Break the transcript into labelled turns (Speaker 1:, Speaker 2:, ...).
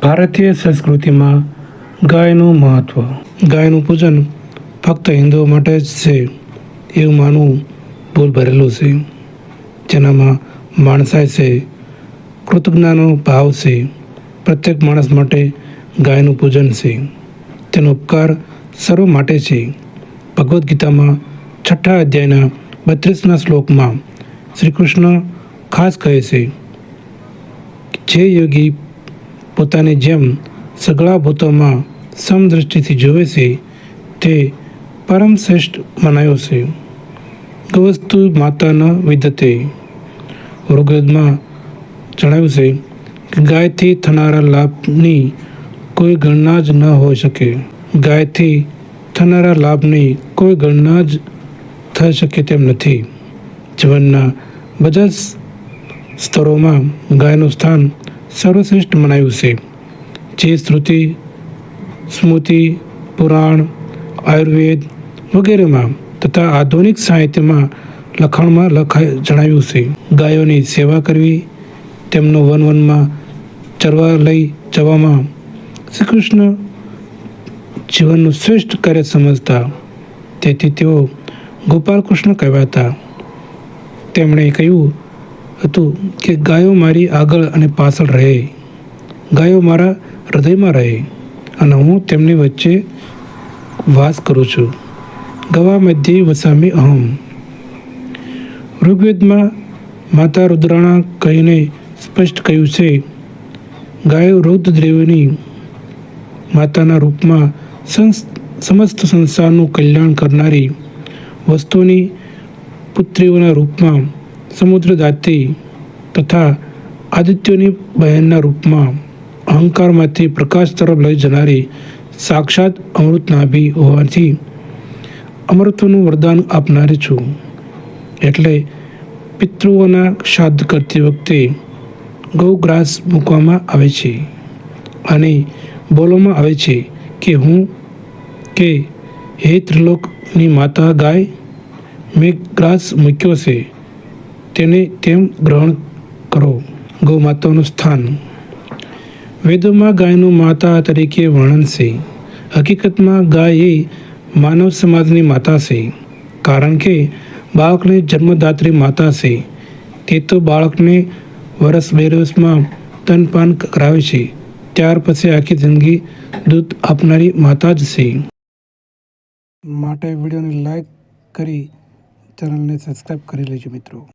Speaker 1: ભારતીય સંસ્કૃતિમાં ગાયનું મહત્ત્વ. ગાયનું પૂજન ફક્ત હિન્દુઓ માટે જ છે એવું માનવું ભૂલ ભરેલું છે. જેનામાં માણસાઈ છે, કૃતજ્ઞતાનો ભાવ છે. પ્રત્યેક માણસ માટે ગાયનું પૂજન છે. તેનો ઉપકાર સર્વ માટે છે. ભગવદ્ ગીતામાં 6ઠ્ઠા અધ્યાયના 32મા શ્લોકમાં શ્રી કૃષ્ણ ખાસ કહે છે, જે યોગી પોતાની જેમ સઘળા ભૂતોમાં સમદ્રષ્ટિથી જોવે છે તે પરમ શ્રેષ્ઠ મનાયો છે. ગોવસ્તુ માતા ન વિદતે. ઋગ્વેદમાં જણાવ્યું છે કે ગાયથી થનારા લાભની કોઈ ગણના જ ન હોઈ શકે. ગાયથી થનારા લાભની કોઈ ગણના જ થઈ શકે તેમ નથી. જીવનના બધા સ્તરોમાં ગાયનું સ્થાન સર્વશ્રેષ્ઠ મનાયું છે. જે શ્રુતિ, સ્મૃતિ, પુરાણ, આયુર્વેદ વગેરેમાં તથા આધુનિક સાહિત્યમાં લખાણમાં જણાવ્યું છે. ગાયોની સેવા કરવી, તેમનો વનમાં ચરવા લઈ જવામાં શ્રી કૃષ્ણ જીવનનું શ્રેષ્ઠ કાર્ય સમજતા. તેથી તેઓ ગોપાલ કૃષ્ણ કહેવાતા. તેમણે કહ્યું હતું કે ગાયો મારી આગળ અને પાછળ રહે, ગાયો મારા હૃદયમાં રહે અને હું તેમની વચ્ચે વાસ કરું છું. ગવા મધ્યે વસામી અહમ. ઋગ્વેદમાં માતા રુદ્રાણા કહીને સ્પષ્ટ કહ્યું છે, ગાયો રુદ્રદેવની માતાના રૂપમાં સમસ્ત સંસારનું કલ્યાણ કરનારી, વસ્તુઓની પુત્રીઓના રૂપમાં સમુદ્રદાતી તથા આદિત્યોની બહેનના રૂપમાં અહંકારમાંથી પ્રકાશ તરફ લઈ જનારી સાક્ષાત અમૃત નાભી હોવાથી અમૃતનું વરદાન આપનારી છું. એટલે પિતૃઓના શ્રાદ્ધ કરતી વખતે ગૌગ્રાસ મૂકવામાં આવે છે અને બોલવામાં આવે છે કે હે ત્રિલોકની માતા ગાય, મેં ગ્રાસ મૂક્યો છે, તેને તેમ ગ્રહણ કરો. ગૌ માતાનું સ્થાન. વેદોમાં ગાયનું માતા તરીકે વર્ણન છે. હકીકતમાં ગાય એ માનવ સમાજની માતા છે. કારણ કે બાળકને જન્મદાત્રી માતા છે. તે તો બાળકને વર્ષ 2 વર્ષમાં સ્તનપાન કરાવે છે, ત્યાર પછી આખી જિંદગી દૂધ આપનારી માતા જ છે. માટે વિડીયોને લાઈક કરી ચેનલને સબસ્ક્રાઈબ કરી લેજો મિત્રો.